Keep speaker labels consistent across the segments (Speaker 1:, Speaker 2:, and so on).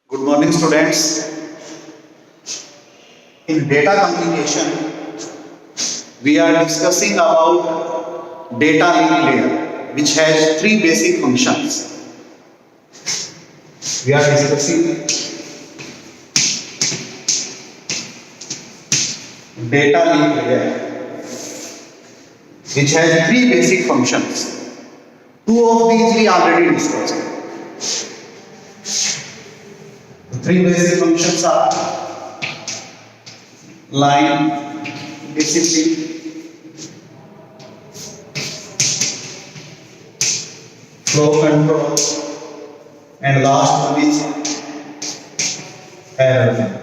Speaker 1: Good morning, students. In data communication, we are discussing about data link layer, which has three basic functions. We are discussing data link layer, which has three basic functions. Two of these we already discussed. The three basic functions are line, discipline, flow control, and last one is error control.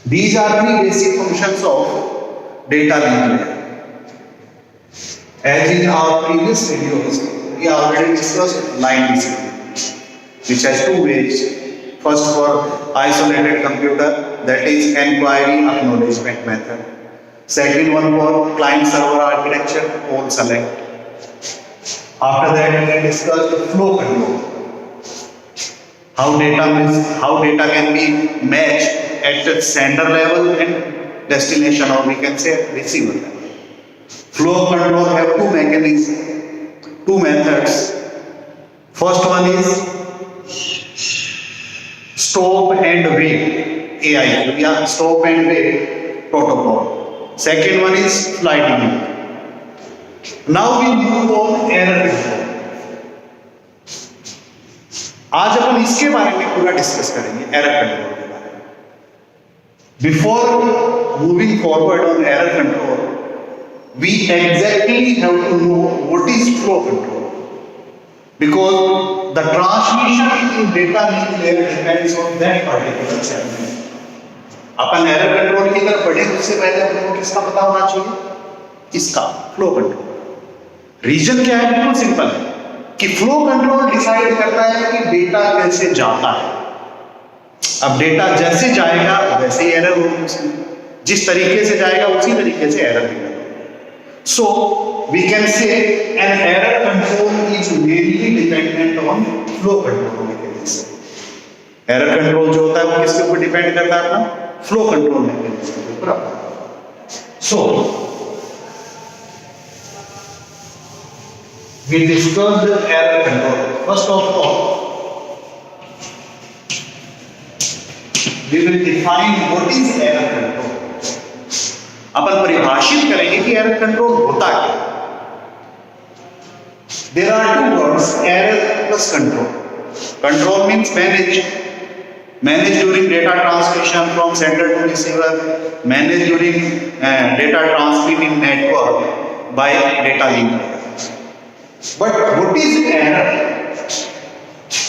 Speaker 1: These are three basic functions of data link layer. As in our previous videos, we already discussed line discipline, which has two ways. First, for isolated computer, that is inquiry acknowledgement method. Second one for client server architecture, all select. After that, we discussed the flow control. How data can be matched at the sender level and destination, or we can say receiver level. Flow control have two mechanisms, two methods. First one is stop and wait AI, stop and wait protocol. Second one is sliding loop. Now we move on error control. आज अपन इसके बारे में पूरा discuss करेंगे, error control के बारे में. Before moving forward on error control, we exactly have to know what is flow control, because the transmission in data link layer depends on that particular channel. Upon error control की तरफ बढ़े उससे पहले अपने को किसका पता होना चाहिए? इसका फ्लो कंट्रोल. रीजन क्या है? बिल्कुल सिंपल है कि फ्लो कंट्रोल डिसाइड करता है कि डेटा कैसे जाता है. अब डेटा जैसे जाएगा वैसे ही एरर होगी उसमें, जिस तरीके से जाएगा उसी तरीके से एरर होगा. So we can say an error control is mainly dependent on flow control mechanism. Error control जो होता है वो किसके ऊपर डिपेंड करता है? अपना flow control mechanism के ऊपर. So we discussed the error control. First of all, we will define what is error control. अपन परिभाषित करेंगे कि एरर कंट्रोल होता क्या. There are two words, error plus control. Control means manage during data transmission from sender to receiver, manage during data transmit in network by data link layer. But what is error?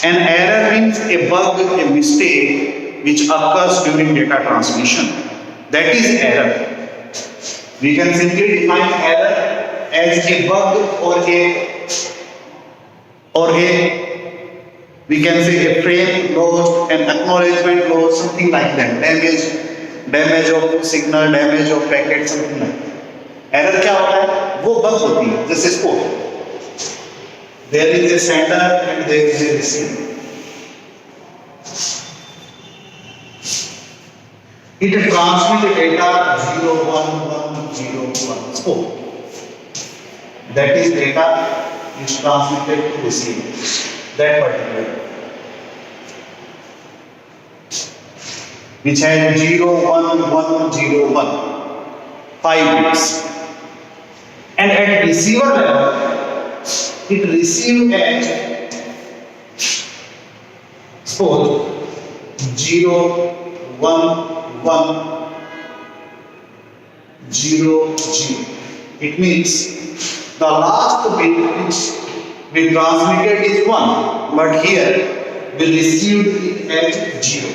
Speaker 1: An error means a bug, a mistake which occurs during data transmission. That is error. We can simply define error as a bug or we can say a frame lost, an acknowledgement lost, something like that. Damage of signal, damage of packet, something like that. Error क्या होता है? वो bug होती है. जैसे suppose there is a sender and there is a receiver. It transmits data 01101. So that is data is transmitted to receiver. That particular which has 01101 5 bits, and at receiver level it receives at suppose 01100. It means the last bit which we transmitted is 1, but here we received it at 0.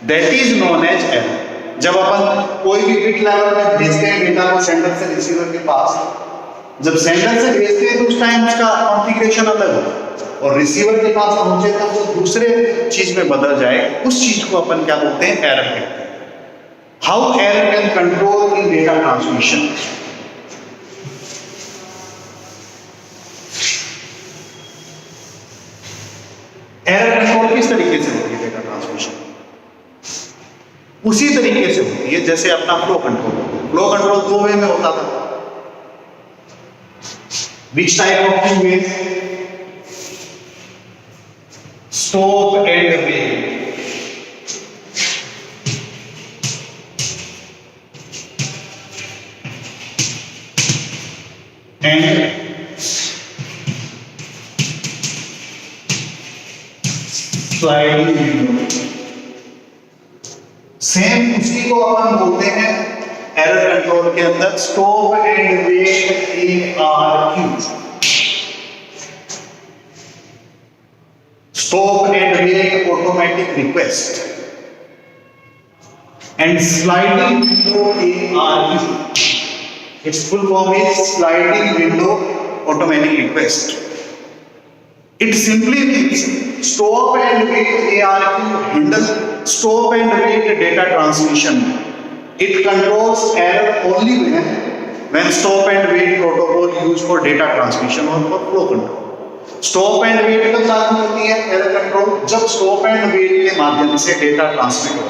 Speaker 1: That is known as error. जब अपन कोई भी bit level में भेजते हैं data को sender से receiver के पास, जब सेंडर से भेजते हैं तो उस टाइम उसका कॉन्फ़िगरेशन अलग होता है, और रिसीवर के पास पहुंचे तो वो दूसरे चीज में बदल जाए. उस चीज को अपन क्या बोलते हैं? एरर कहते हैं. How error can control in data transmission? Error control किस तरीके से होती है डेटा ट्रांसमिशन? उसी तरीके से होती है जैसे अपना फ्लो कंट्रोल। फ्लो कंट्रोल दो वे में होता था। Which type of two ways? Stop and wait. And sliding window. Same उसी को अपन बोलते हैं एरर कंट्रोल के अंदर stop and wait ARQ। Stop and wait automatic request and sliding window ARQ। Its full form is sliding window automatic request. It simply means stop and wait ARQ handle stop and wait data transmission. It controls error only when stop and wait protocol used for data transmission or for flow control. Stop and wait कब लागू होती है error control? जब stop and wait के माध्यम से data transmit हो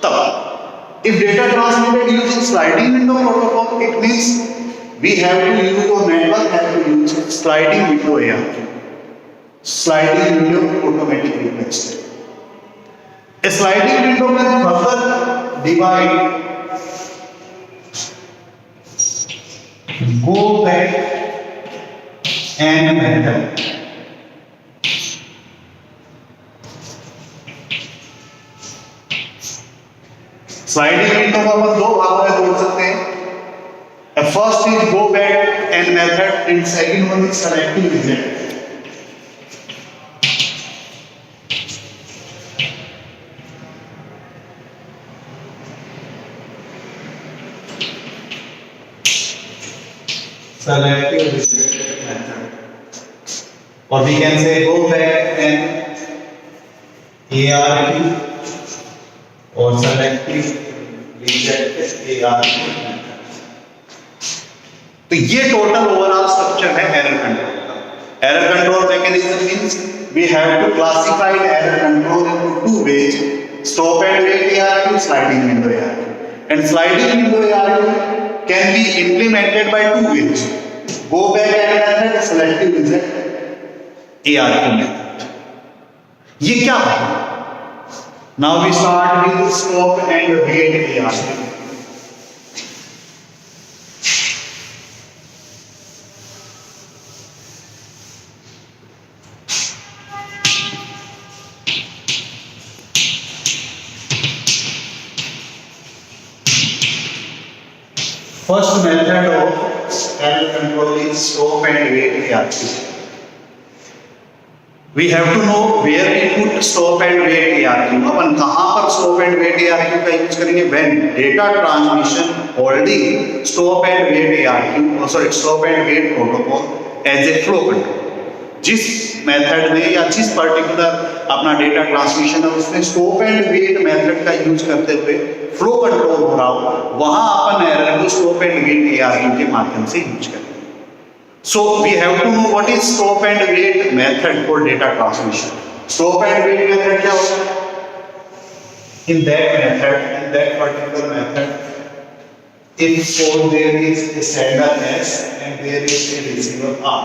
Speaker 1: तब। If data transmitted using sliding window protocol, it means we have to use or network have to use sliding window ARQ. Sliding window automatic request. A sliding window can further divide go back and method. Sliding window को अपन दो भागों में तोड़ सकते हैं। First is go back and method and second one is selective reject. Selective reject method, or we can say go back and ARQ or selective reject ARQ method. तो ये total overall structure है error control का। Error control mechanism means we have to classify error control into two ways, stop and wait ARQ, sliding window ARQ। And sliding window ARQ can be implemented by two ways: go back and method, selective reject ARQ method. ये क्या है? Now we start with stop and wait ARQ. First method of error control is stop and wait ARQ. We have to know where we put stop and wait ARQ. अपन कहाँ पर stop and wait ARQ का use करेंगे? When data transmission holding stop and wait ARQ, stop and wait protocol as a flow control. जिस method में या जिस particular अपना data transmission है उसमें स्टॉप एंड वेट मेथड का यूज करते हुए फ्लो कंट्रोल हो रहा हो, वहां अपन एरर को स्टॉप एंड वेट ARQ के माध्यम से यूज करेंगे। So we have to know what is stop and wait method for data transmission. Stop and wait method क्या होता है? In that particular method if there is a sender S and there is a receiver R,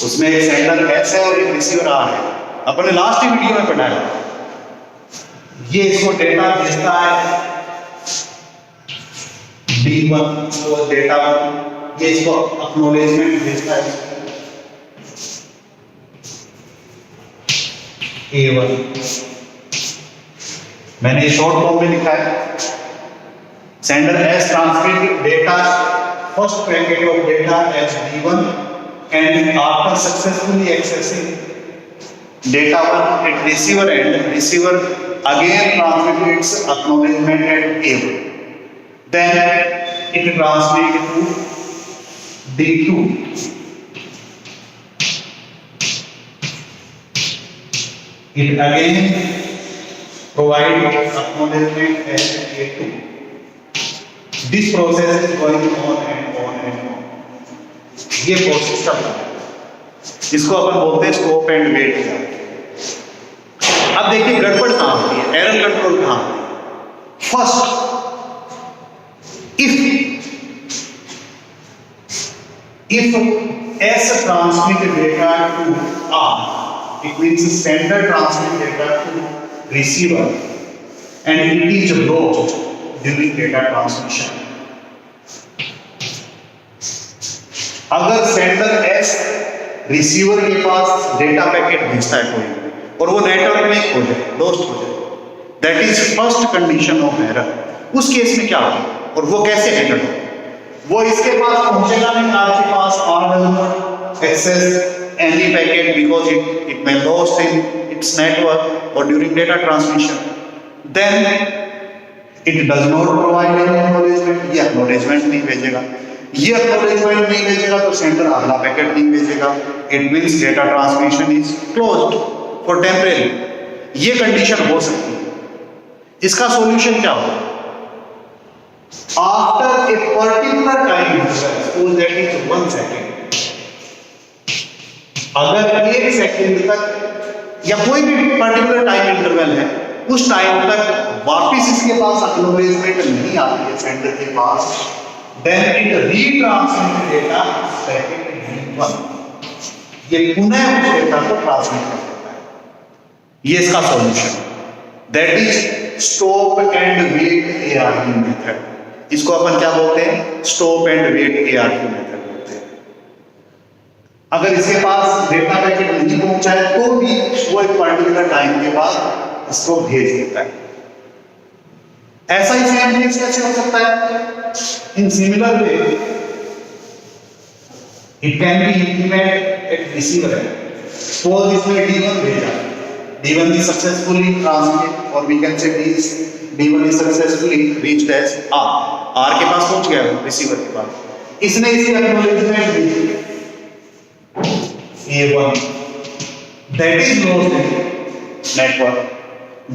Speaker 1: उसमें एक sender S है और एक receiver R है। अपने लास्ट वीडियो में पढ़ाया, ये इसको डेटा भेजता है D1 को डेटा 1, ये इसको एक्नॉलेजमेंट भेजता है A1। मैंने शॉर्ट फॉर्म में लिखा है sender S transmit data first packet of data as D1 and after successfully accessing data 1 at receiver end, receiver again transmit its acknowledgement at A1, then it transmit to D2, it again provide acknowledgement at A2. This process is going on and on and on. ये process चल रहा है, इसको अपन बोलते हैं stop and wait. अब देखिए गड़बड़ कहां होती है, एरर कंट्रोल कहां होती है। First, if S transmit data to R, it means sender transmit data to receiver and it is lost during data transmission. अगर सेंडर S रिसीवर के पास डेटा पैकेट भेजता है कोई और वो नेटवर्क में खो जाए, लॉस्ट हो जाए, that is first condition of error. उस केस में क्या होगा और वो कैसे हैंडल होगा? वो इसके पास पहुंचेगा नहीं, आपके पास R does not access any packet because it may lost in its network or during data transmission. Then it does not provide any acknowledgement, ये acknowledgement नहीं भेजेगा। ये acknowledgement नहीं भेजेगा तो सेंडर अगला पैकेट नहीं भेजेगा। It means data transmission is closed for temporary। ये कंडीशन हो सकती है। इसका सॉल्यूशन क्या होगा? After a particular time interval, suppose that is 1 second, अगर 1 सेकंड तक या कोई भी पर्टिकुलर टाइम इंटरवल है, उस टाइम तक वापस इसके पास एक्नॉलेजमेंट नहीं आती है सेंडर के पास, then it retransmit data packet D1, ये पुनः उस डेटा को ट्रांसमिट कर देता है। ये इसका solution, that is stop and wait ARQ method. इसको अपन क्या बोलते हैं? Stop and wait ARQ method बोलते हैं। अगर इसके पास डेटा पैकेट नहीं पहुंचा है तो भी वो एक पर्टिकुलर टाइम के बाद इसको भेज देता है। ऐसा ही सेम केस कैसे हो सकता है? In similar way it can be implemented at receiver. Suppose इसमें D1 भेजा, D1 is successfully transmitted or we can say D1 is successfully reached as R के पास पहुंच गया रिसीवर के पास। इसने इसकी acknowledgement the A1, that is lost in network,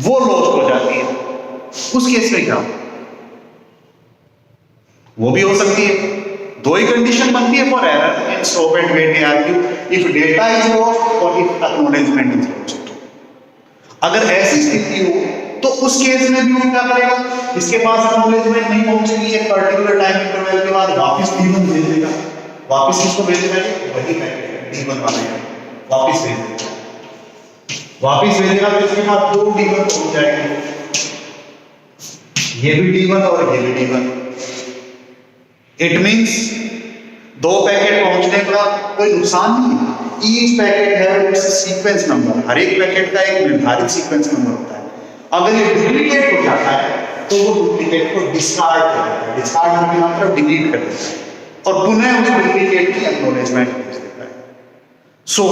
Speaker 1: वो lost हो जाती है। उस केस में क्या? वो भी हो सकती है। दो ही कंडीशन बनती है for error in stop and wait ARQ, if data is lost और इफ एक्नॉलेजमेंट इज लॉस्ट। अगर ऐसी स्थिति हो तो उस केस में भी वो क्या करेगा? इसके पास एक्नॉलेजमेंट नहीं पहुंचेगी, एक पर्टिकुलर टाइम इंटरवल के बाद वापस D1 भेज देगा। वापस किसको भेजेगा? वही पैकेट D1 वाला है, वापस भेज देगा। वापस भेजेगा तो इसके बाद 2 D1 पहुंच जाएंगे, ये भी D1 और ये भी D1। इट मींस 2 पैकेट पहुंचने का कोई नुकसान नहीं है। ईच पैकेट है इट्स सीक्वेंस नंबर, हर एक पैकेट का एक निर्धारित सीक्वेंस नंबर होता है। अगर ये डुप्लीकेट हो जाता है तो वो डुप्लीकेट को डिस्कार्ड कर देता है, डिस्कार्ड होने का मतलब डिलीट कर देता है और पुनः उस डुप्लीकेट की एक्नॉलेजमेंट भेज देता है। So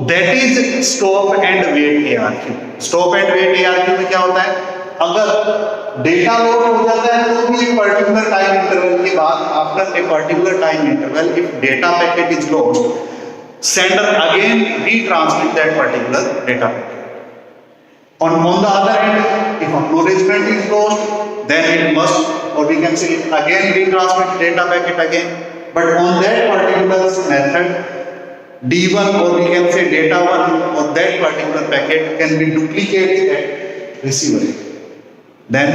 Speaker 1: that is stop and wait ARQ। Stop and wait ARQ में क्या होता है? अगर डेटा लोड हो जाता है तो भी एक पर्टिकुलर टाइम इंटरवल के बाद, after a particular time interval, if data packet is lost, sender again retransmit that particular data packet. On the other hand, if acknowledgement is lost, then it must, or we can say again retransmit data packet again. But on that particular method, D1 or we can say data 1 or that particular packet can be duplicated at receiver. Then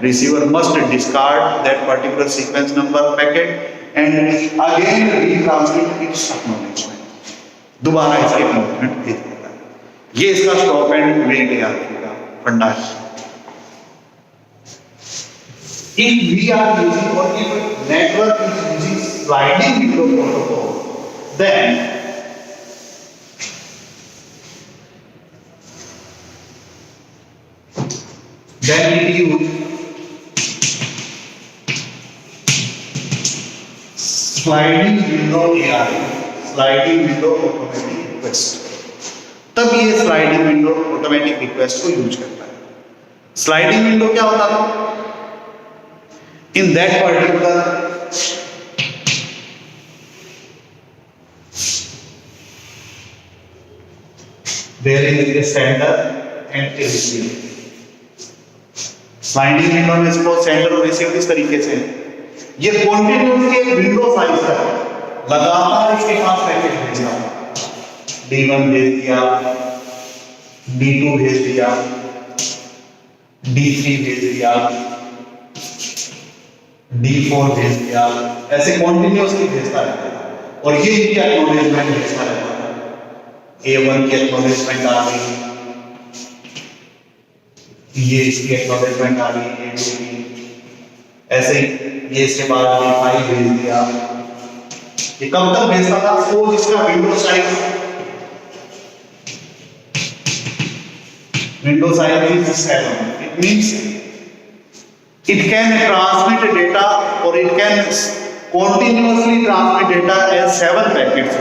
Speaker 1: receiver must discard that particular sequence number packet and again retransmit its acknowledgement. दोबारा इसके acknowledgement भेज देता है। ये इसका stop and wait ARQ का फंडा है। If we are using or if network is using sliding window protocol, then it use sliding window ARQ, sliding window automatic request. तब ये स्लाइडिंग विंडो ऑटोमेटिक रिक्वेस्ट को यूज करता है। Sliding window क्या होता था? In that particular there is a sender and a receiver. Sliding window में इसको सेंडर और रिसीवर इस तरीके से, ये कॉन्टिन्यूसली एक विंडो साइज है, लगातार इसके पास पैकेट भेजा, D1 भेज दिया, D2 भेज दिया, D3 भेज दिया, D4 भेज दिया, ऐसे कॉन्टिन्यूअसली भेजता रहता है और ये इनकी एक्नॉलेजमेंट भेजता रहता है। A1 की एक्नॉलेजमेंट आ गई, ये इसकी एक्नॉलेजमेंट आ गई A2 की, ऐसे ही ये इसके बाद D5 भेज दिया। ये कब तक भेजता था? सपोज इसका window size is 7. It means it can transmit data or it can continuously transmit data as 7 packets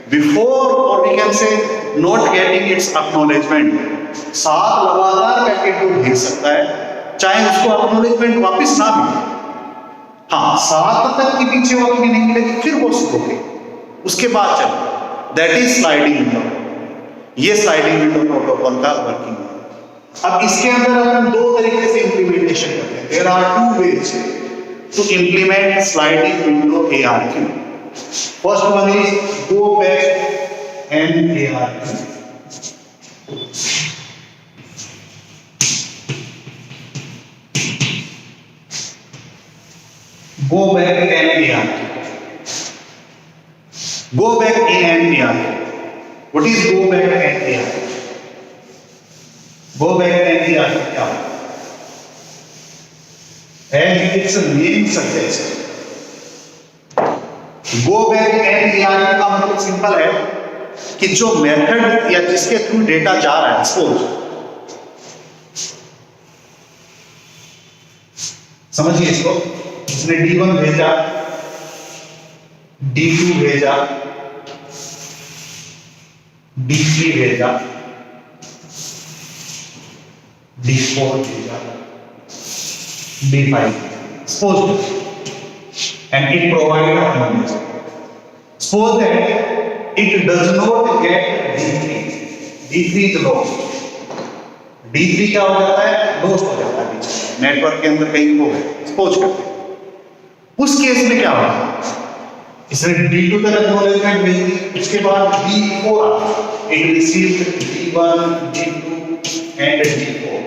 Speaker 1: before, or we can say not getting its acknowledgement। 7 लगातार पैकेट को भेज सकता है चाहे उसको अक्नॉलेजमेंट वापस ना मिले। हाँ, 7 तक के पीछे वक्त भी नहीं मिलेगी, फिर वो रुके, उसके बाद चले। That is sliding window. ये स्लाइडिंग विंडो प्रोटोकॉल का वर्किंग है। अब इसके अंदर अपन दो तरीके से इंप्लीमेंटेशन करते हैं। There are 2 ways to implement sliding window ARQ। First one is go back N ARQ। Go back and ARQ. Go back in and ARQ. What is go back and ARQ? Go back and ARQ क्या है? And its name suggests go back and ARQ का मतलब simple है कि जो method या जिसके through data जा रहा है, सपोज समझिए इसको, इसने D1 भेजा, D2 भेजा, D3 भेजा, D4 भेजा, D5 suppose and it provided acknowledgement। Suppose that it does not get D3, D3 is lost। D3 क्या हो जाता है? लॉस्ट हो जाता है, नेटवर्क के अंदर कहीं खो गया, सपोज करते हैं। उस केस में क्या होगा? इसने D2 तक एक्नॉलेजमेंट भेज दी, उसके बाद D4 uh, it received D1, D2 and D4।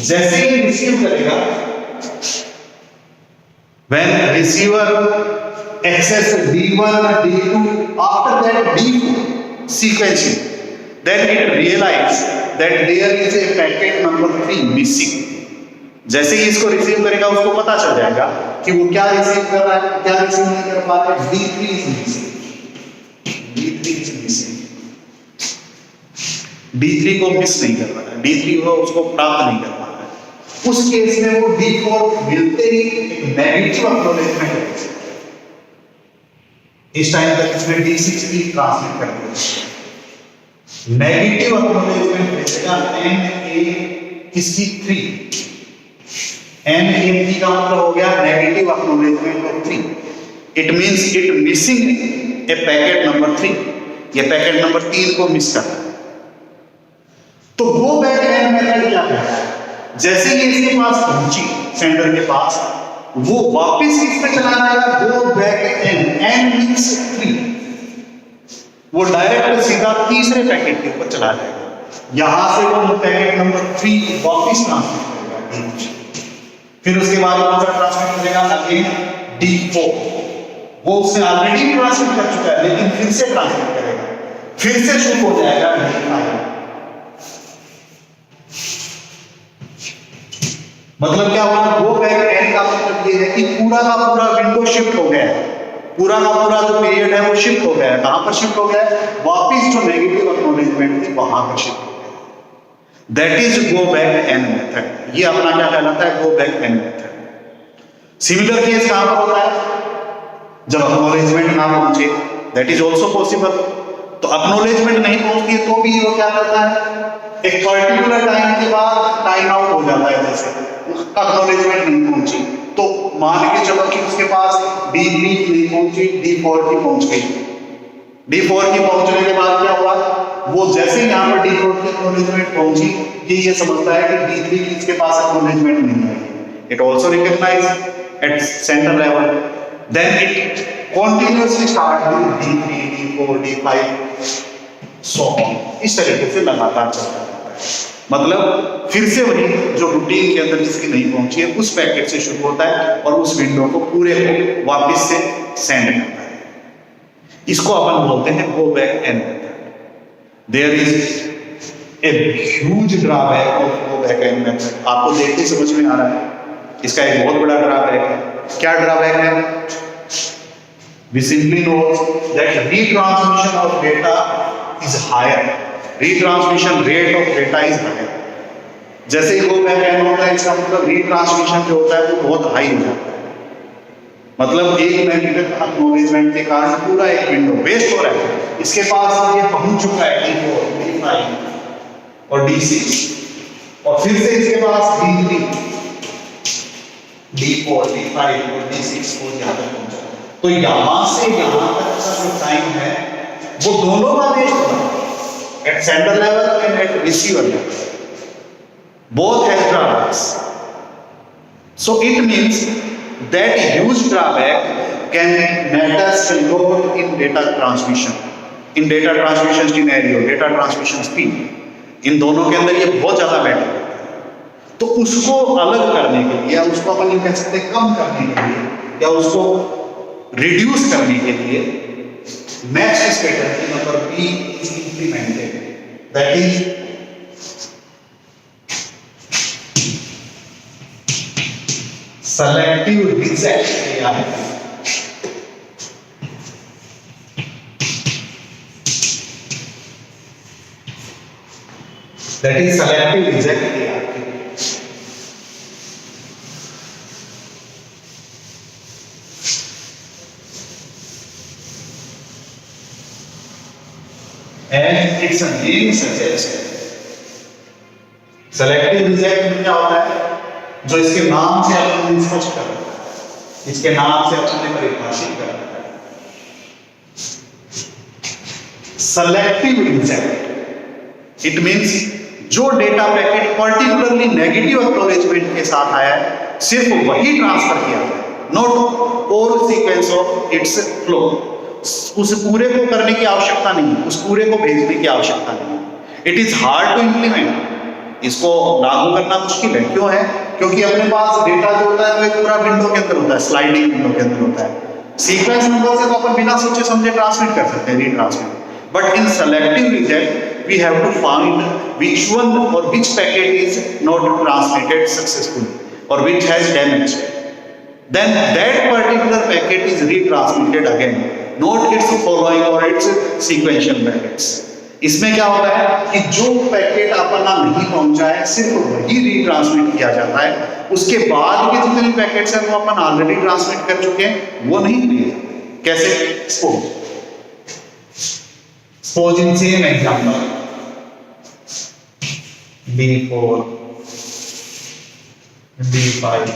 Speaker 1: जैसे ही रिसीव करेगा, when receiver access D1, D2, after that D4 sequencing, then it realize that there is a packet number 3 missing। जैसे ही इसको रिसीव करेगा उसको पता चल जाएगा कि वो क्या रिसीव कर रहा है, क्या रिसीव नहीं कर पा रहा है। D3 is missing, D3 is missing, D3 को मिस नहीं कर रहा है, D3 को उसको प्राप्त नहीं कर पा रहा है। उस केस में वो D4 मिलते ही एक नेगेटिव एक्नॉलेजमेंट है। इस टाइम तक इसने D6 की ट्रांसमिट कर दिया, नेगेटिव एक्नॉलेजमेंट भेजेगा NA किसकी 3, NA का मतलब हो गया negative acknowledgement of 3। It means it missing A packet number 3, ये पैकेट नंबर 3 को मिस कर रहा है। तो गो बैक एंड मेथड क्या है? जैसे ही इसके पास पहुंची, सेंडर के पास, वो वापस किस पे चला जाएगा? गो बैक एंड मींस 3। वो डायरेक्ट सीधा तीसरे पैकेट के ऊपर चला जाएगा। यहां से वो पैकेट नंबर 3 वापस ट्रांसमिट करेगा, फिर उसके बाद कौन सा ट्रांसमिट करेगा? Again D4। वो उसने ऑलरेडी ट्रांसमिट कर चुका है, लेकिन फिर से ट्रांसमिट करेगा, फिर से शुरू हो जाएगा D5। मतलब क्या हुआ? गो बैक एंड का मतलब ये है कि पूरा का पूरा विंडो शिफ्ट हो गया है, पूरा का पूरा जो पीरियड है वो शिफ्ट हो गया है। कहां पर शिफ्ट हो गया है? वापिस जो नेगेटिव एक्नॉलेजमेंट थी वहां पर शिफ्ट हो गया। That is go back and method. ये अपना क्या कहलाता है? गो back and method. Similar case कहां पर होता है? जब एक्नॉलेजमेंट ना पहुंचे, दैट इज ऑल्सो पॉसिबल। तो एक्नॉलेजमेंट नहीं पहुंचती है तो भी वो क्या करता है? एक पर्टिकुलर टाइम के बाद टाइम आउट हो जाता है। जैसे एक्नॉलेजमेंट नहीं पहुंची तो मान के चलो कि उसके पास D3 नहीं पहुंची, D4 की पहुंच गई। D4 की पहुंचने के बाद क्या हुआ? वो जैसे ही यहाँ पर D4 की एक्नॉलेजमेंट पहुंची, ये समझता है कि D3 की इसके पास एक्नॉलेजमेंट नहीं है। It also recognise at sender level, then it continuously start with D3, D4, D5 so on, इस तरीके से लगातार चलता रहता है। मतलब फिर से वही जो रूटीन के अंदर जिसकी नहीं पहुंची है उस पैकेट से शुरू होता है और उस विंडो को पूरे को वापस से सेंड करता है। इसको अपन बोलते हैं go back N method. There is a huge drawback of go back N method. आपको देख के समझ में आ रहा है इसका एक बहुत बड़ा ड्रॉबैक है। क्या ड्रॉबैक है? We simply know that retransmission of data is higher. Retransmission rate of data is higher. जैसे ही गो बैक एन होता है इसका मतलब रीट्रांसमिशन जो होता है वो बहुत हाई हो जाता है। मतलब 1 मेगाबाइट एक्नॉलेजमेंट के कारण पूरा एक विंडो वेस्ट हो रहा है। इसके पास ये पहुंच चुका है D4, D5 और D6 और फिर से इसके पास D3, D4, D5 और D6 को यहाँ तक पहुंचा। तो यहां से यहां तक का जो टाइम है वो दोनों का वेस्ट हो रहा है, at sender level and at receiver level. Both has drawbacks. So it means that huge drawback can matters a lot in data transmission, in data transmission scenario, data transmission speed, इन दोनों के अंदर ये बहुत ज्यादा matter करता है। तो उसको अलग करने के लिए या उसको अपन ये कह सकते हैं कम करने के लिए या उसको रिड्यूस करने के लिए next strategy number B is implemented, that is selective reject AI. That is selective reject AI. And its name suggests, selective reject में क्या होता है? जो इसके नाम से अपन स्पष्ट कर रखा है, इसके नाम से अपन ने परिभाषित कर रखा है। Selective reject, it means जो data packet particularly negative acknowledgement के साथ आया है सिर्फ वही ट्रांसफर किया जाए, not all sequence of its flow. उस पूरे को करने की आवश्यकता नहीं, उस पूरे को भेजने की आवश्यकता नहीं। It is hard to implement, इसको लागू करना मुश्किल है। क्यों है? क्योंकि अपने पास डेटा जो होता है वो एक पूरा विंडो के अंदर होता है, स्लाइडिंग विंडो के अंदर होता है। सीक्वेंस नंबर से तो अपन बिना सोचे समझे ट्रांसमिट कर सकते हैं, retransmit. But in selective reject we have to find which one और which packet is not transmitted successfully और which has damage. Then that particular packet is retransmitted again, not its following or its sequential packets. इसमें क्या होता है कि जो packet अपना नहीं पहुंचा है सिर्फ वही रीट्रांसमिट किया जाता है, उसके बाद के जितने पैकेट्स हैं वो अपन ऑलरेडी ट्रांसमिट कर चुके हैं वो नहीं लिए। कैसे? Suppose in same example D4, D5,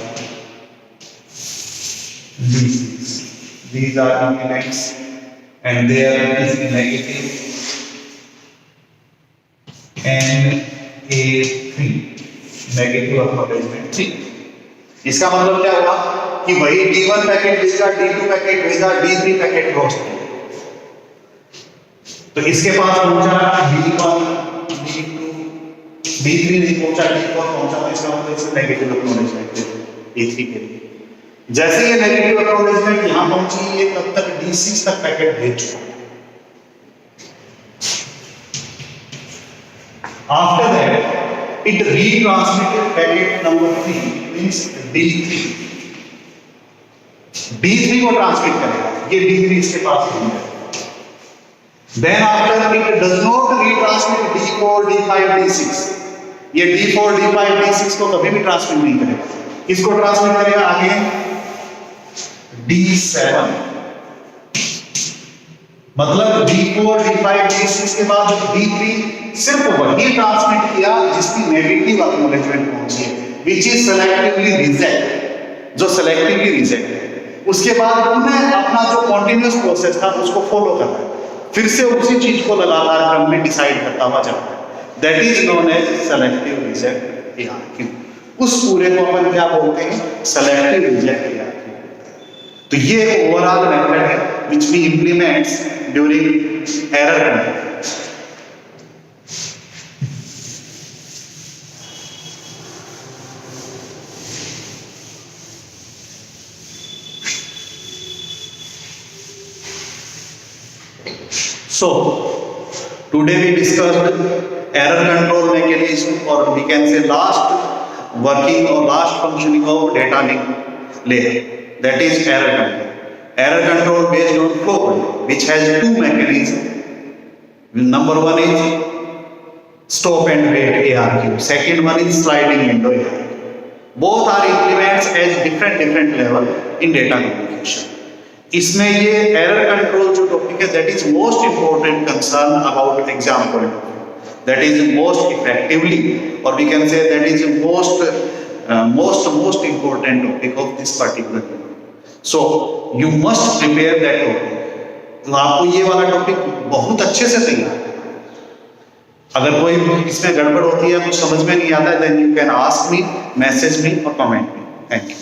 Speaker 1: D6. These are elements and there is a negative NA3, negative acknowledgement 3। इसका मतलब क्या हुआ कि वही D1 पैकेट भेजा, D2 पैकेट भेजा, D3 पैकेट लॉस्ट किया। तो इसके पास पहुंचा D1, D2, D3 नहीं पहुंचा, D4 पहुंचा, तो इसका मतलब इससे नेगेटिव एक्नॉलेजमेंट D3 के लिए। जैसे ये नेगेटिव एक्नॉलेजमेंट यहां पहुंची, ये तब तक D6 तक पैकेट भेज चुका है। After that, it retransmitted packet number 3, means D3. D3 को ट्रांसमिट करेगा, ये D3 इसके पास नहीं है। Then after it does not retransmit D4, D5, D6. ये D4, D5, D6 को कभी भी ट्रांसमिट नहीं करेगा। इसको ट्रांसमिट करेगा आगे D7। मतलब D4, D5, D6 के बाद D3 सिर्फ वही ट्रांसमिट किया जिसकी नेगेटिव एक्नॉलेजमेंट पहुंची है, which is selectively reject, जो selectively reject है। उसके बाद उन्हें अपना जो कॉन्टिन्यूस प्रोसेस था उसको फॉलो करना है, फिर से उसी चीज को लगातार क्रम में डिसाइड करता हुआ जाता है। That is known as selective reject hierarchy. उस पूरे को अपन क्या बोलते हैं? Selective reject hierarchy. तो ये ओवरऑल मेथड है which we implements during error control। So today we discussed error control mechanism, or we can say last working or last functioning of data link layer, that is error control. Error control based on flow control, which has two mechanisms. Number one is stop and wait ARQ. Second one is sliding window ARQ. Both are implements as different level in data communication. इसमें ये error control जो topic है, that is most important concern about exam point of view, that is most effectively, और we can say that is most important topic of this particular. So you must prepare that topic. तो आपको ये वाला topic बहुत अच्छे से तैयार. अगर कोई इसमें गड़बड़ होती है, कुछ समझ में नहीं आता है, then you can ask me, message me और कमेंट मी. Thank you.